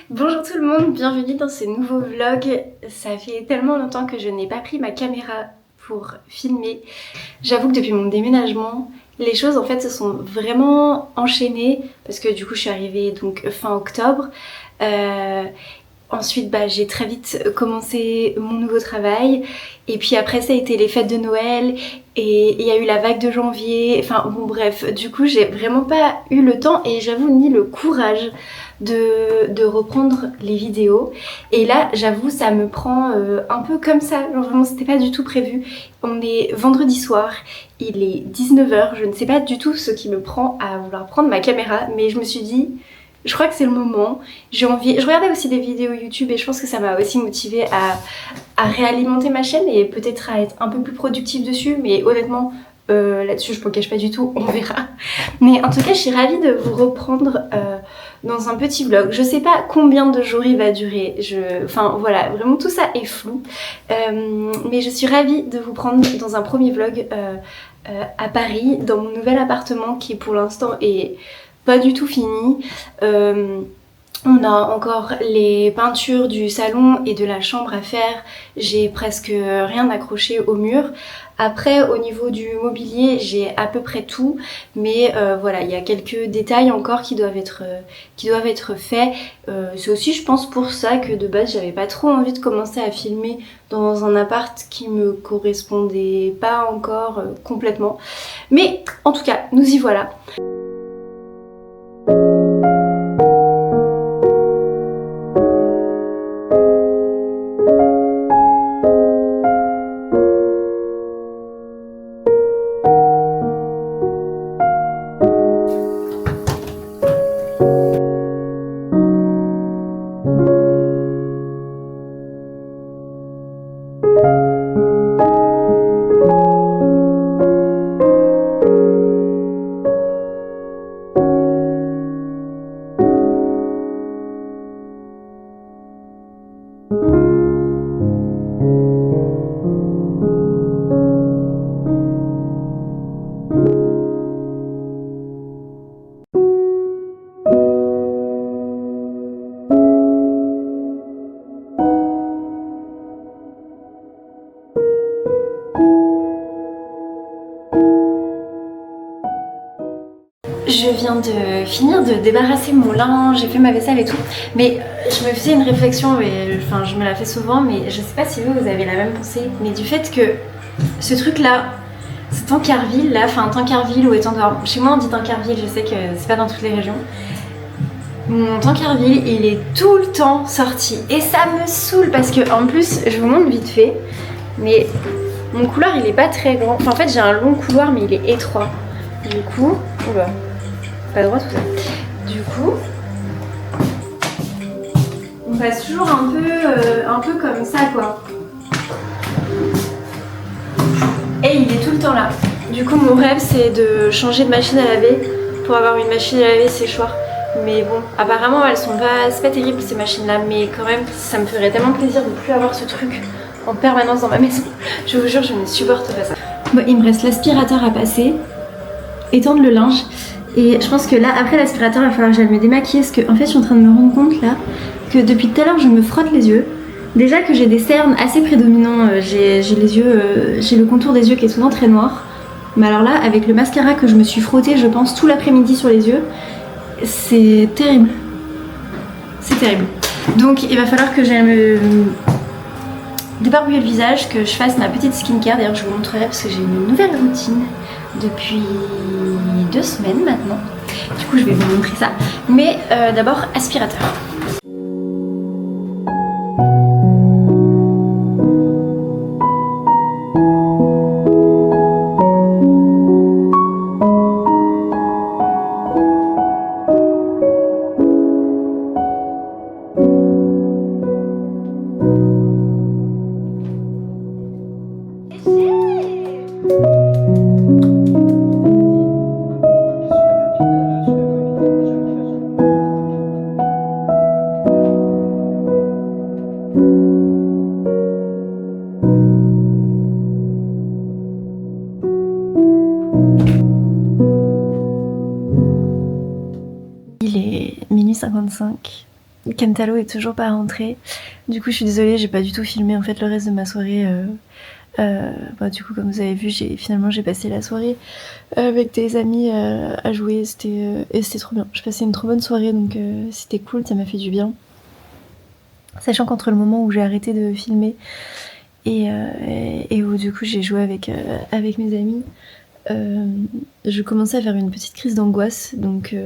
Bonjour tout le monde, bienvenue dans ce nouveau vlog. Ça fait tellement longtemps que je n'ai pas pris ma caméra pour filmer. J'avoue que depuis mon déménagement, les choses en fait se sont vraiment enchaînées parce que du coup je suis arrivée donc fin octobre. Ensuite j'ai très vite commencé mon nouveau travail et puis après ça a été les fêtes de Noël et il y a eu la vague de janvier, enfin bon bref, du coup j'ai vraiment pas eu le temps et j'avoue ni le courage de reprendre les vidéos. Et là j'avoue ça me prend un peu comme ça, genre vraiment c'était pas du tout prévu. On est vendredi soir, il est 19h, je ne sais pas du tout ce qui me prend à vouloir prendre ma caméra mais je me suis dit je crois que c'est le moment, j'ai envie. Je regardais aussi des vidéos YouTube et je pense que ça m'a aussi motivée à réalimenter ma chaîne et peut-être à être un peu plus productive dessus, mais honnêtement là-dessus je m'en cache pas du tout, on verra. Mais en tout cas je suis ravie de vous reprendre dans un petit vlog. Je sais pas combien de jours il va durer, enfin voilà, vraiment tout ça est flou. Mais je suis ravie de vous prendre dans un premier vlog à Paris, dans mon nouvel appartement qui pour l'instant est pas du tout fini. On a encore les peintures du salon et de la chambre à faire. J'ai presque rien accroché au mur. Après au niveau du mobilier j'ai à peu près tout, mais voilà, il y a quelques détails encore qui doivent être faits. C'est aussi je pense pour ça que de base j'avais pas trop envie de commencer à filmer dans un appart qui me correspondait pas encore complètement. Mais en tout cas nous y voilà. Je viens de finir de débarrasser mon linge, j'ai fait ma vaisselle et tout, mais je me faisais une réflexion, et enfin je me la fais souvent, mais je sais pas si vous avez la même pensée, mais du fait que ce truc là, ce Tancarville là, enfin Tancarville ou Étendard, chez moi on dit Tancarville, je sais que c'est pas dans toutes les régions. Mon Tancarville il est tout le temps sorti et ça me saoule parce que en plus, je vous montre vite fait, mais mon couloir il est pas très grand, enfin en fait j'ai un long couloir mais il est étroit, du coup, oula. Pas droit tout ça. Du coup, on passe toujours un peu comme ça quoi. Et il est tout le temps là. Du coup, mon rêve c'est de changer de machine à laver pour avoir une machine à laver séchoir. Mais bon, apparemment elles sont pas, c'est pas terrible ces machines là, mais quand même ça me ferait tellement plaisir de plus avoir ce truc en permanence dans ma maison. Je vous jure, je ne supporte pas ça. Bon, il me reste l'aspirateur à passer, étendre le linge. Et je pense que là, après l'aspirateur, il va falloir que j'aille me démaquiller parce que en fait, je suis en train de me rendre compte là que depuis tout à l'heure, je me frotte les yeux. Déjà que j'ai des cernes assez prédominants, j'ai les yeux, j'ai le contour des yeux qui est souvent très noir. Mais alors là, avec le mascara que je me suis frotté, je pense tout l'après-midi sur les yeux, c'est terrible. C'est terrible. Donc, il va falloir que j'aille me débarbouiller le visage, que je fasse ma petite skincare. D'ailleurs, je vous montrerai parce que j'ai une nouvelle routine depuis 2 semaines maintenant. Du coup je vais vous montrer ça. Mais d'abord aspirateur. Il est minuit 55. Kentaro est toujours pas rentré. Du coup, je suis désolée, j'ai pas du tout filmé en fait le reste de ma soirée. Du coup, comme vous avez vu, finalement j'ai passé la soirée avec des amis à jouer. Et c'était trop bien. J'ai passé une trop bonne soirée, donc c'était cool, ça m'a fait du bien. Sachant qu'entre le moment où j'ai arrêté de filmer et où du coup j'ai joué avec mes amis, je commençais à faire une petite crise d'angoisse. Donc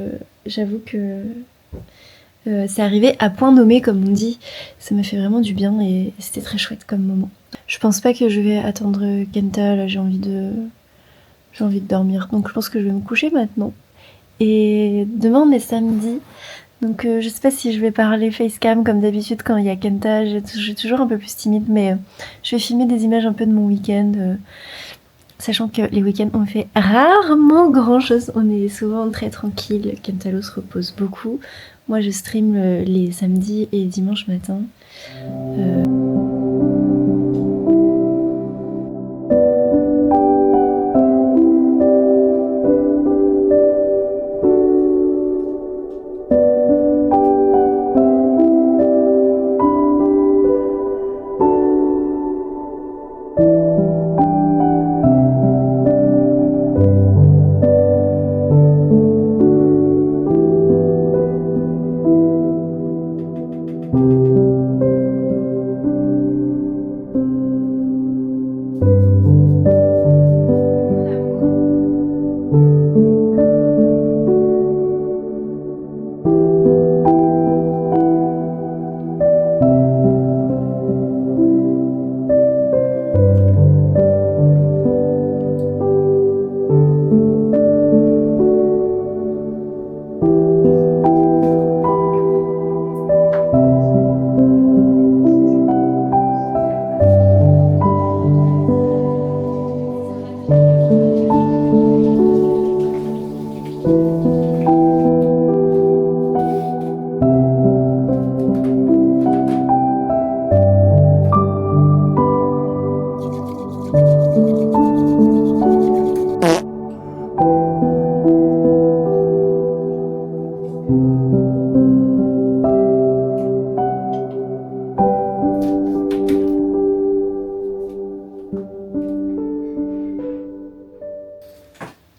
j'avoue que c'est arrivé à point nommé, comme on dit. Ça m'a fait vraiment du bien et c'était très chouette comme moment. Je pense pas que je vais attendre Kenta, là j'ai envie de dormir. Donc je pense que je vais me coucher maintenant. Et demain on est samedi. Donc je sais pas si je vais parler facecam comme d'habitude quand il y a Kenta. J'ai toujours un peu plus timide, mais je vais filmer des images un peu de mon week-end. Sachant que les week-ends on fait rarement grand chose. On est souvent très tranquille. Kentalo se repose beaucoup. Moi je stream les samedis et dimanches matin.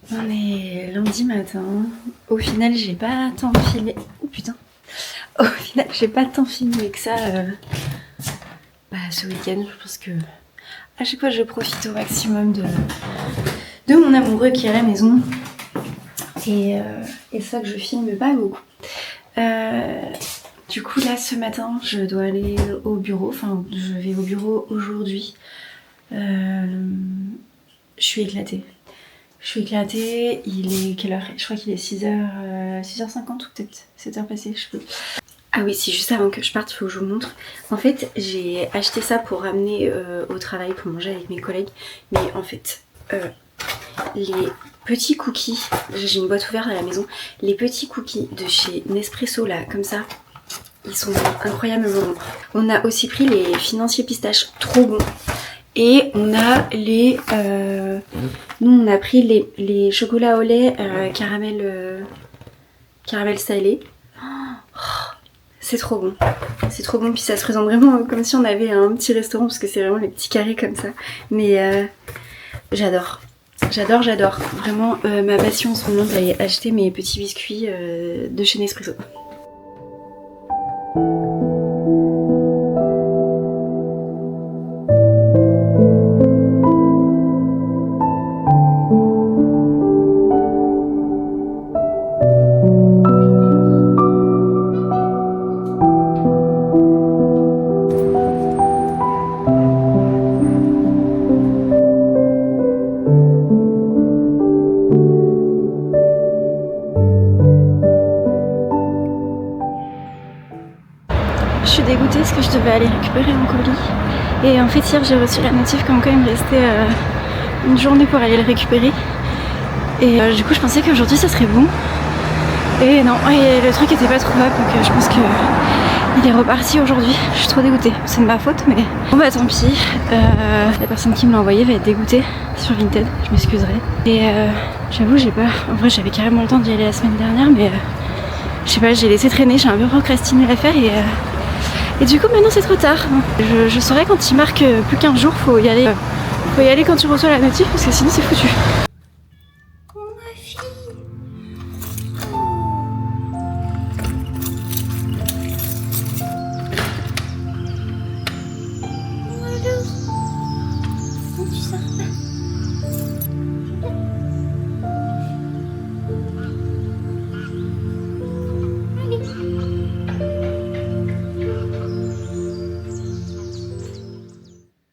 On est lundi matin. Au final, j'ai pas tant filmé. Oh putain! Au final, j'ai pas tant filmé que ça ce week-end. Je pense que à chaque fois, je profite au maximum de mon amoureux qui est à la maison. Et ça que je filme pas beaucoup. Du coup, là, ce matin, je dois aller au bureau. Enfin, je vais au bureau aujourd'hui. Je suis éclatée. Il est quelle heure? Je crois qu'il est 6h50 ou peut-être 7h passée, je sais plus. Ah oui, si, juste avant que je parte, il faut que je vous montre. En fait, j'ai acheté ça pour ramener au travail, pour manger avec mes collègues. Mais en fait, les petits cookies, j'ai une boîte ouverte à la maison. Les petits cookies de chez Nespresso, là, comme ça, ils sont incroyablement bons. On a aussi pris les financiers pistaches, trop bons. Et on a les... nous, on a pris les chocolats au lait caramel salé. Oh, c'est trop bon. C'est trop bon. Puis ça se présente vraiment comme si on avait un petit restaurant, parce que c'est vraiment les petits carrés comme ça. Mais j'adore. J'adore. Vraiment, ma passion en ce moment, d'aller acheter mes petits biscuits de chez Nespresso. Je suis dégoûtée parce que je devais aller récupérer mon colis. Et en fait hier j'ai reçu la notif comme quoi il me restait une journée pour aller le récupérer. Et du coup je pensais qu'aujourd'hui ça serait bon. Et non, et le truc était pas trouvable, donc je pense qu'il est reparti aujourd'hui. Je suis trop dégoûtée, c'est de ma faute, mais bon bah tant pis. La personne qui me l'a envoyé va être dégoûtée sur Vinted, je m'excuserai. Et j'avoue j'ai pas, en vrai j'avais carrément le temps d'y aller la semaine dernière, mais je sais pas, j'ai laissé traîner, j'ai un peu procrastiné l'affaire et du coup maintenant c'est trop tard. Je saurai quand il marque plus qu'un jour, faut y aller quand tu reçois la notif parce que sinon c'est foutu. Oh ma fille.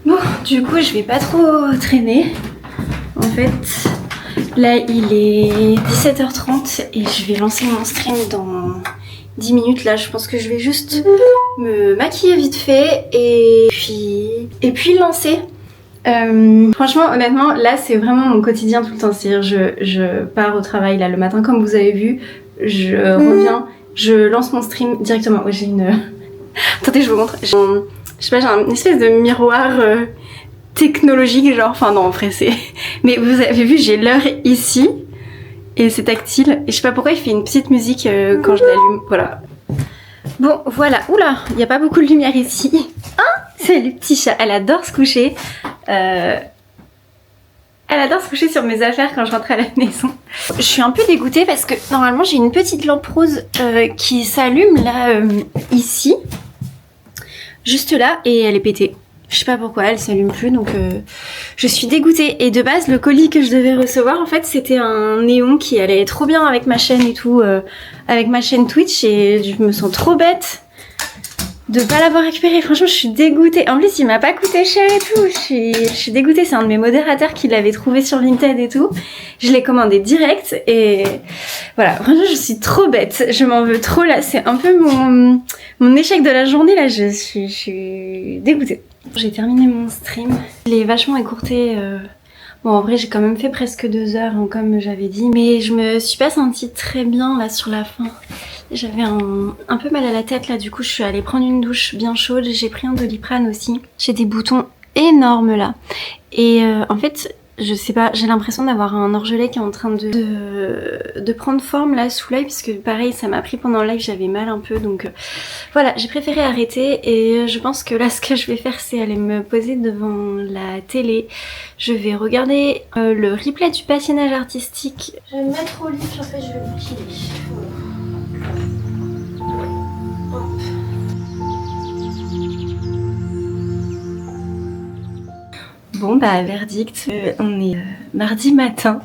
Bon, du coup, je vais pas trop traîner. En fait, là, il est 17h30 et je vais lancer mon stream dans 10 minutes. Là, je pense que je vais juste me maquiller vite fait et puis le lancer. Franchement, honnêtement, là, c'est vraiment mon quotidien tout le temps. C'est-à-dire, je pars au travail là le matin, comme vous avez vu. Je reviens, je lance mon stream directement. Ouais, j'ai une... Attendez, je vous montre. Je sais pas, j'ai une espèce de miroir technologique, genre, enfin non, en vrai c'est... Mais vous avez vu, j'ai l'heure ici, et c'est tactile, et je sais pas pourquoi il fait une petite musique quand je l'allume, voilà. Bon, voilà, oula, il n'y a pas beaucoup de lumière ici. Hein, c'est le petit chat, elle adore se coucher. Elle adore se coucher sur mes affaires quand je rentre à la maison. Je suis un peu dégoûtée parce que normalement j'ai une petite lampe rose qui s'allume là, ici. Juste là, et elle est pétée. Je sais pas pourquoi, elle s'allume plus, donc je suis dégoûtée. Et de base, le colis que je devais recevoir, en fait, c'était un néon qui allait trop bien avec ma chaîne et tout, avec ma chaîne Twitch, et je me sens trop bête de pas l'avoir récupéré. Franchement, je suis dégoûtée. En plus, il m'a pas coûté cher et tout. Je suis dégoûtée. C'est un de mes modérateurs qui l'avait trouvé sur Vinted et tout. Je l'ai commandé direct et voilà. Franchement, je suis trop bête. Je m'en veux trop là. C'est un peu mon échec de la journée là. Je suis dégoûtée. J'ai terminé mon stream. Je l'ai vachement écourté. Bon, en vrai, j'ai quand même fait presque 2 heures, hein, comme j'avais dit. Mais je me suis pas sentie très bien là sur la fin. J'avais un peu mal à la tête là, du coup je suis allée prendre une douche bien chaude. J'ai pris un Doliprane aussi. J'ai des boutons énormes là. Et en fait, je sais pas, j'ai l'impression d'avoir un orgelet qui est en train de prendre forme là sous l'œil. Parce que pareil, ça m'a pris pendant le live, j'avais mal un peu. Donc voilà, j'ai préféré arrêter. Et je pense que là ce que je vais faire, c'est aller me poser devant la télé. Je vais regarder le replay du patinage artistique. Je vais me mettre au lit, en fait je vais me piler. Bon bah verdict, on est mardi matin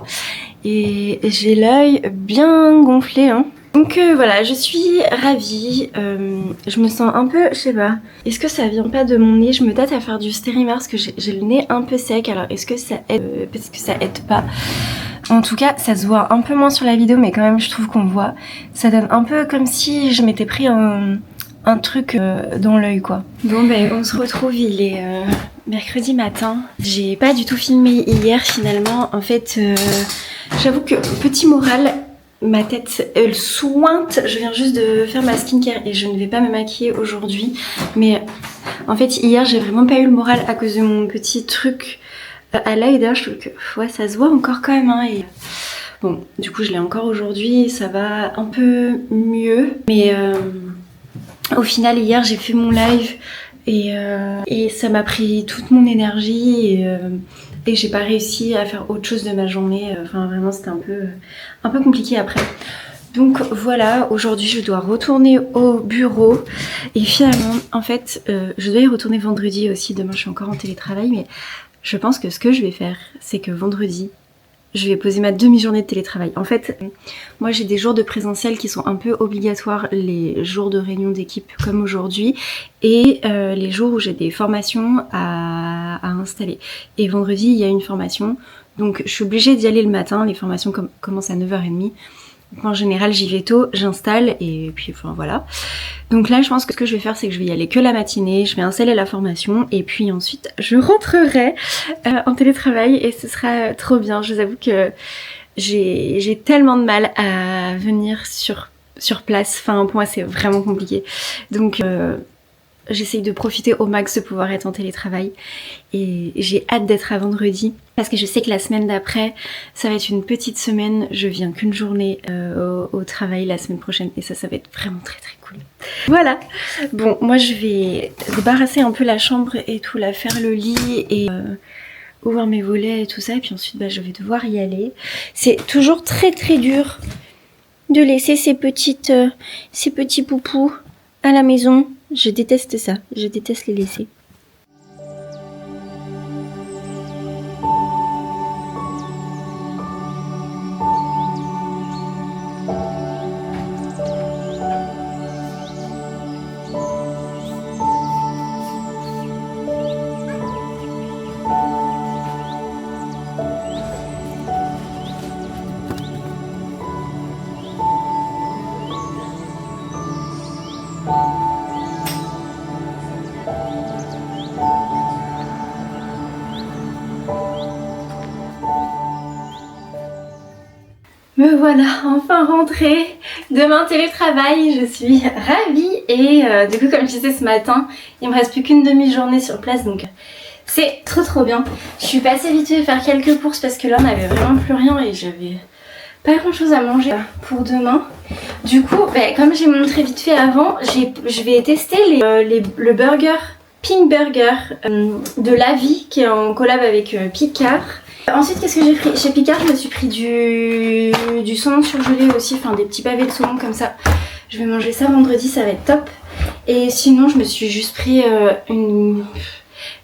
et j'ai l'œil bien gonflé hein. Donc voilà, je suis ravie, je me sens un peu, je sais pas, est-ce que ça vient pas de mon nez? Je me tâte à faire du Stérimar parce que j'ai le nez un peu sec, alors est-ce que ça aide? Parce que ça aide pas. En tout cas, ça se voit un peu moins sur la vidéo, mais quand même je trouve qu'on voit. Ça donne un peu comme si je m'étais pris un truc dans l'œil quoi. Bon ben on se retrouve, il est mercredi matin. J'ai pas du tout filmé hier finalement. En fait, j'avoue que petit moral, ma tête elle sointe. Je viens juste de faire ma skincare et je ne vais pas me maquiller aujourd'hui. Mais en fait hier j'ai vraiment pas eu le moral à cause de mon petit truc à l'œil. D'ailleurs je trouve que ouais, ça se voit encore quand même hein, et bon du coup je l'ai encore aujourd'hui. Ça va un peu mieux. Mais au final hier j'ai fait mon live et ça m'a pris toute mon énergie et j'ai pas réussi à faire autre chose de ma journée. Enfin vraiment c'était un peu compliqué après. Donc voilà, aujourd'hui je dois retourner au bureau et finalement en fait je dois y retourner vendredi aussi. Demain je suis encore en télétravail mais je pense que ce que je vais faire c'est que vendredi je vais poser ma demi-journée de télétravail. En fait, moi j'ai des jours de présentiel qui sont un peu obligatoires, les jours de réunion d'équipe comme aujourd'hui, et les jours où j'ai des formations à installer. Et vendredi, il y a une formation, donc je suis obligée d'y aller le matin, les formations commencent à 9h30. Donc, en général, j'y vais tôt, j'installe, et puis enfin voilà. Donc là, je pense que ce que je vais faire, c'est que je vais y aller que la matinée, je vais installer la formation, et puis ensuite, je rentrerai en télétravail, et ce sera trop bien. Je vous avoue que j'ai tellement de mal à venir sur place, enfin pour moi, c'est vraiment compliqué. Donc j'essaye de profiter au max de pouvoir être en télétravail. Et j'ai hâte d'être à vendredi. Parce que je sais que la semaine d'après, ça va être une petite semaine. Je viens qu'une journée au travail la semaine prochaine. Et ça va être vraiment très très cool. Voilà. Bon, moi je vais débarrasser un peu la chambre et tout, là, faire le lit et ouvrir mes volets et tout ça. Et puis ensuite, je vais devoir y aller. C'est toujours très très dur de laisser ces petits poupous à la maison. Je déteste ça. Je déteste les laisser. Me voilà enfin rentrée de mon télétravail, je suis ravie et du coup comme je disais ce matin, il me reste plus qu'une demi-journée sur place donc c'est trop bien. Je suis passée vite fait faire quelques courses parce que là on n'avait vraiment plus rien et j'avais pas grand chose à manger pour demain. Du coup, comme j'ai montré vite fait avant, je vais tester le burger, Pink Burger de La Vie qui est en collab avec Picard. Ensuite, qu'est-ce que j'ai pris? Chez Picard, je me suis pris du saumon surgelé aussi, enfin des petits pavés de saumon comme ça. Je vais manger ça vendredi, ça va être top. Et sinon, je me suis juste pris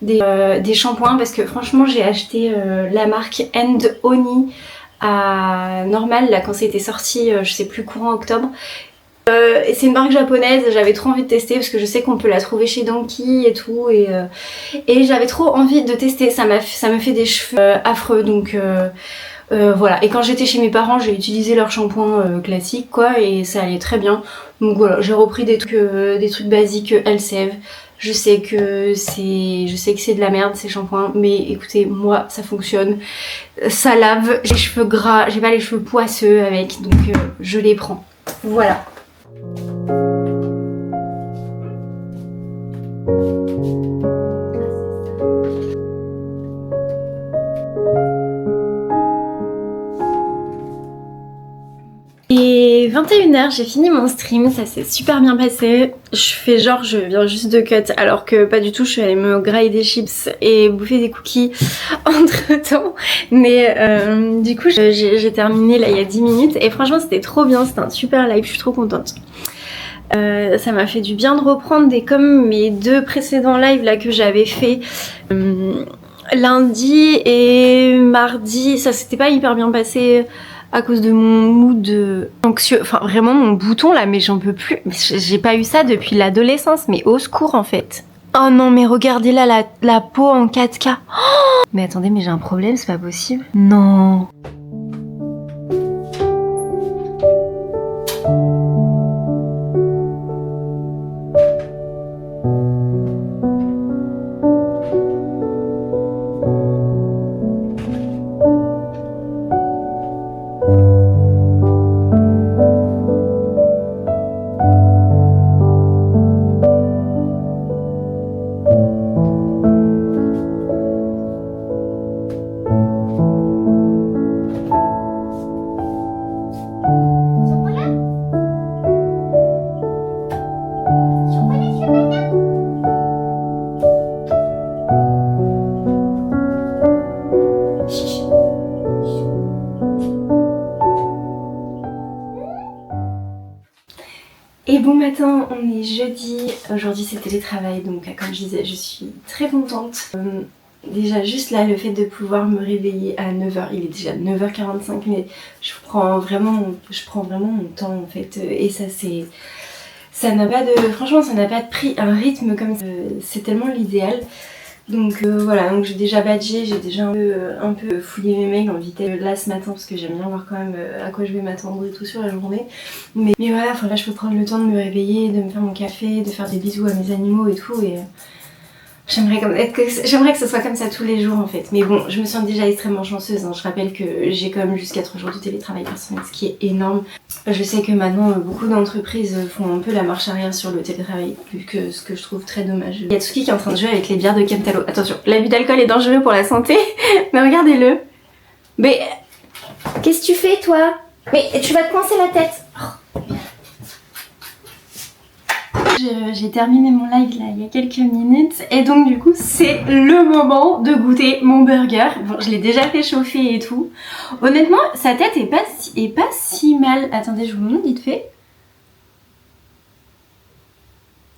des shampoings parce que franchement, j'ai acheté la marque End Honey à Normal, là quand c'était sorti, je sais plus, courant octobre. C'est une marque japonaise, j'avais trop envie de tester parce que je sais qu'on peut la trouver chez Donkey et tout et j'avais trop envie de tester, ça me fait des cheveux affreux donc voilà. Et quand j'étais chez mes parents j'ai utilisé leur shampoing classique quoi et ça allait très bien, donc voilà, j'ai repris des trucs basiques Elseve. Je sais que c'est de la merde ces shampoings, mais écoutez, moi ça fonctionne, ça lave, j'ai les cheveux gras, j'ai pas les cheveux poisseux avec, donc je les prends, voilà. Et 21h, j'ai fini mon stream, ça s'est super bien passé. Je fais genre je viens juste de cut alors que pas du tout, je suis allée me grailler des chips et bouffer des cookies entre temps. Mais du coup j'ai terminé là il y a 10 minutes et franchement c'était trop bien, c'était un super live, je suis trop contente. Ça m'a fait du bien de reprendre comme mes 2 précédents lives là que j'avais fait lundi et mardi. Ça s'était pas hyper bien passé à cause de mon mood anxieux, enfin vraiment mon bouton là, mais j'en peux plus. J'ai pas eu ça depuis l'adolescence, mais au secours en fait. Oh non mais regardez là la peau en 4K. Oh, mais attendez, mais j'ai un problème, c'est pas possible. Non. Et bon matin, on est jeudi, aujourd'hui c'est télétravail donc comme je disais je suis très contente. Déjà juste là le fait de pouvoir me réveiller à 9h, il est déjà 9h45 mais je prends vraiment mon temps en fait et ça n'a pas de, franchement ça n'a pas de prix, un rythme comme ça, c'est tellement l'idéal. Donc voilà, donc j'ai déjà badgé, j'ai déjà un peu fouillé mes mails en vitesse là ce matin parce que j'aime bien voir quand même à quoi je vais m'attendre et tout sur la journée. Mais voilà, là je peux prendre le temps de me réveiller, de me faire mon café, de faire des bisous à mes animaux et tout et J'aimerais que ce soit comme ça tous les jours en fait. Mais bon, je me sens déjà extrêmement chanceuse. Hein. Je rappelle que j'ai quand même juste 4 jours de télétravail personnel, ce qui est énorme. Je sais que maintenant, beaucoup d'entreprises font un peu la marche arrière sur le télétravail, ce que je trouve très dommage. Il y a Tsuki qui est en train de jouer avec les bières de Kentaro. Attention, l'abus d'alcool est dangereux pour la santé, mais regardez-le. Mais qu'est-ce que tu fais toi? Mais tu vas te coincer la tête. Oh. J'ai terminé mon live là il y a quelques minutes et donc du coup c'est le moment de goûter mon burger. Bon, je l'ai déjà fait chauffer et tout. Honnêtement sa tête est pas si mal. Attendez, je vous montre vite fait.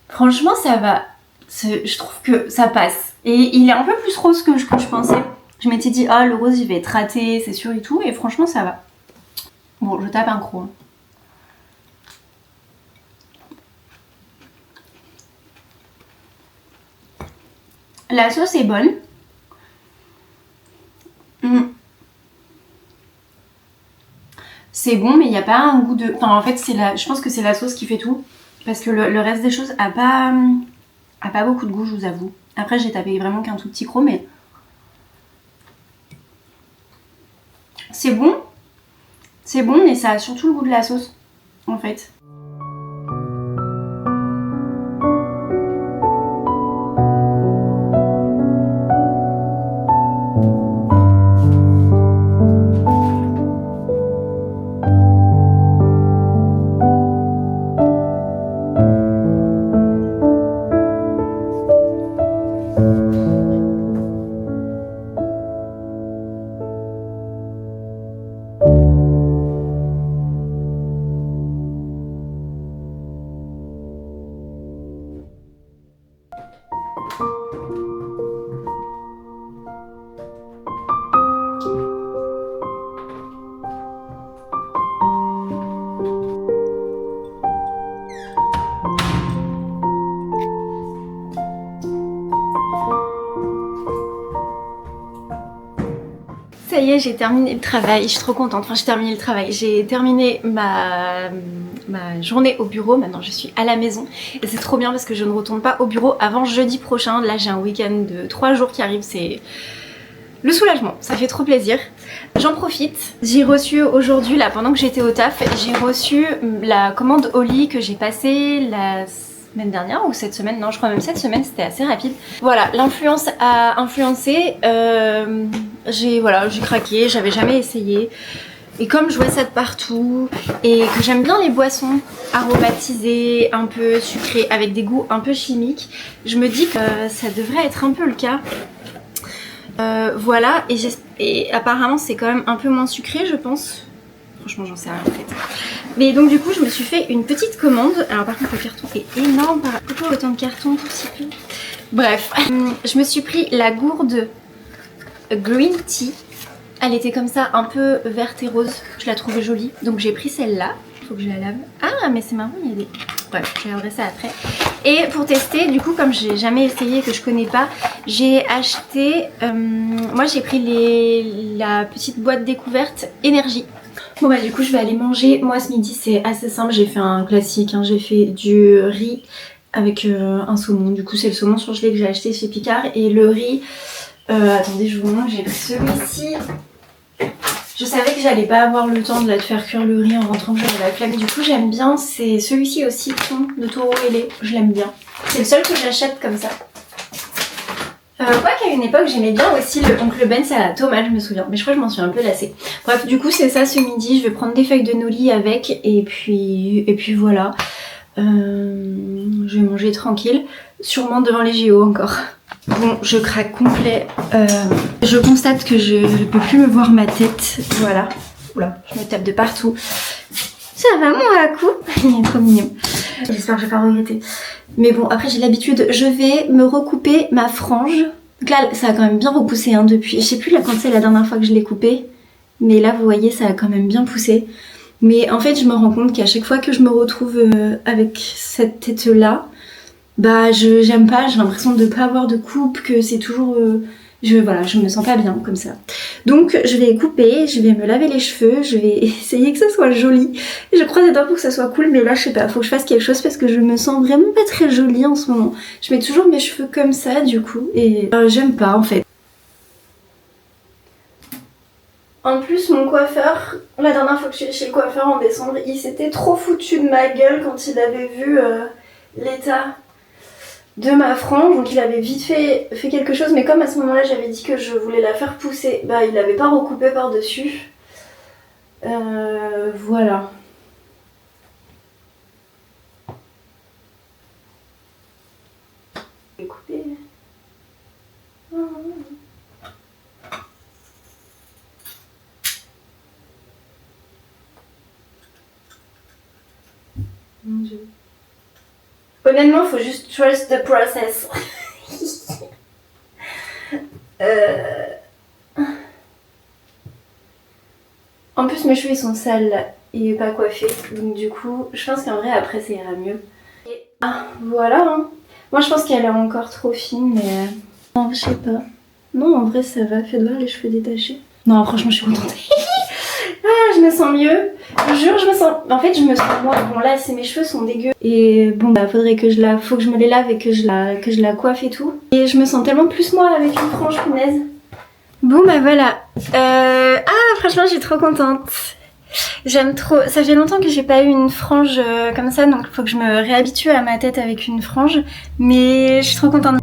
Franchement ça va. Je trouve que ça passe. Et il est un peu plus rose que je pensais. Je m'étais dit ah le rose il va être raté c'est sûr et tout et franchement ça va. Bon je tape un croc. Hein. La sauce est bonne. C'est bon, mais il n'y a pas un goût de... Enfin, en fait, je pense que c'est la sauce qui fait tout. Parce que le reste des choses a pas beaucoup de goût, je vous avoue. Après, j'ai tapé vraiment qu'un tout petit croc, mais... C'est bon. C'est bon, mais ça a surtout le goût de la sauce, en fait. Ça y est, j'ai terminé le travail, je suis trop contente, enfin j'ai terminé le travail, j'ai terminé ma journée au bureau, maintenant je suis à la maison et c'est trop bien parce que je ne retourne pas au bureau avant jeudi prochain. Là j'ai un week-end de 3 jours qui arrive, c'est le soulagement, ça fait trop plaisir. J'en profite, j'ai reçu aujourd'hui, là pendant que j'étais au taf, j'ai reçu la commande au lit que j'ai passée la semaine dernière ou cette semaine, non je crois même cette semaine, c'était assez rapide. Voilà, l'influence a influencé, j'ai craqué, j'avais jamais essayé. Et comme je vois ça de partout et que j'aime bien les boissons aromatisées, un peu sucrées, avec des goûts un peu chimiques, je me dis que ça devrait être un peu le cas. Voilà, et apparemment c'est quand même un peu moins sucré je pense. Franchement j'en sais rien en fait. Mais donc du coup je me suis fait une petite commande. Alors par contre le carton est énorme. Pourquoi autant de cartons pour si peu? Bref, je me suis pris la gourde green tea. Elle était comme ça un peu verte et rose. Je la trouvais jolie. Donc j'ai pris celle-là. Faut que je la lave. Ah mais c'est marrant, il y a des... Bref, je regarderai ça après. Et pour tester, du coup comme j'ai jamais essayé, que je connais pas, j'ai acheté... moi j'ai pris la petite boîte découverte énergie. Bon bah du coup je vais aller manger. Moi ce midi c'est assez simple, j'ai fait un classique, hein. J'ai fait du riz avec un saumon. Du coup c'est le saumon surgelé que j'ai acheté chez Picard. Et le riz, attendez je vous montre, j'ai pris celui-ci. Je savais que j'allais pas avoir le temps de faire cuire le riz en rentrant, que j'avais la flemme. Du coup j'aime bien, c'est celui-ci au citron de taureau ailé, je l'aime bien. C'est le seul que j'achète comme ça. Quoi qu'à une époque j'aimais bien aussi le oncle Ben's à la tomate, je me souviens, mais je crois que je m'en suis un peu lassée. Bref, du coup c'est ça ce midi, je vais prendre des feuilles de noli avec et puis voilà. Je vais manger tranquille, sûrement devant les JO encore. Bon, je craque complet. Je constate que je ne peux plus me voir ma tête. Voilà. Oula, je me tape de partout. Ça va mon Haku? Il est trop mignon. J'espère que je vais pas regretter. Mais bon, après j'ai l'habitude. Je vais me recouper ma frange. Donc là, ça a quand même bien repoussé hein, depuis. Je sais plus là quand c'est la dernière fois que je l'ai coupé. Mais là, vous voyez, ça a quand même bien poussé. Mais en fait, je me rends compte qu'à chaque fois que je me retrouve avec cette tête-là, bah j'aime pas, j'ai l'impression de pas avoir de coupe, que c'est toujours Voilà, je me sens pas bien comme ça. Donc je vais couper, je vais me laver les cheveux, je vais essayer que ça soit joli. Je croise les doigts pour que ça soit cool, mais là je sais pas, faut que je fasse quelque chose parce que je me sens vraiment pas très jolie en ce moment. Je mets toujours mes cheveux comme ça du coup et j'aime pas en fait. En plus mon coiffeur, la dernière fois que je suis chez le coiffeur en décembre, il s'était trop foutu de ma gueule quand il avait vu l'état de ma frange, donc il avait vite fait quelque chose, mais comme à ce moment-là j'avais dit que je voulais la faire pousser, bah il avait pas recoupé par-dessus. Voilà. Je vais couper. Mon Dieu. Honnêtement, faut juste trust the process. En plus, mes cheveux ils sont sales là, et pas coiffés, donc du coup, je pense qu'en vrai après ça ira mieux. Et voilà. Hein. Moi, je pense qu'elle est encore trop fine, mais non, je sais pas. Non, en vrai, ça va. Faites voir les cheveux détachés. Non, franchement, je suis contente. Ah, je me sens mieux. Je jure, je me sens. En fait, je me sens moi. Bon, là, mes cheveux sont dégueux. Et bon, bah, faudrait que faut que je me les lave et que je la coiffe et tout. Et je me sens tellement plus moi avec une frange, punaise. Bon, bah voilà. Franchement, je suis trop contente. J'aime trop. Ça fait longtemps que j'ai pas eu une frange comme ça, donc faut que je me réhabitue à ma tête avec une frange. Mais je suis trop contente.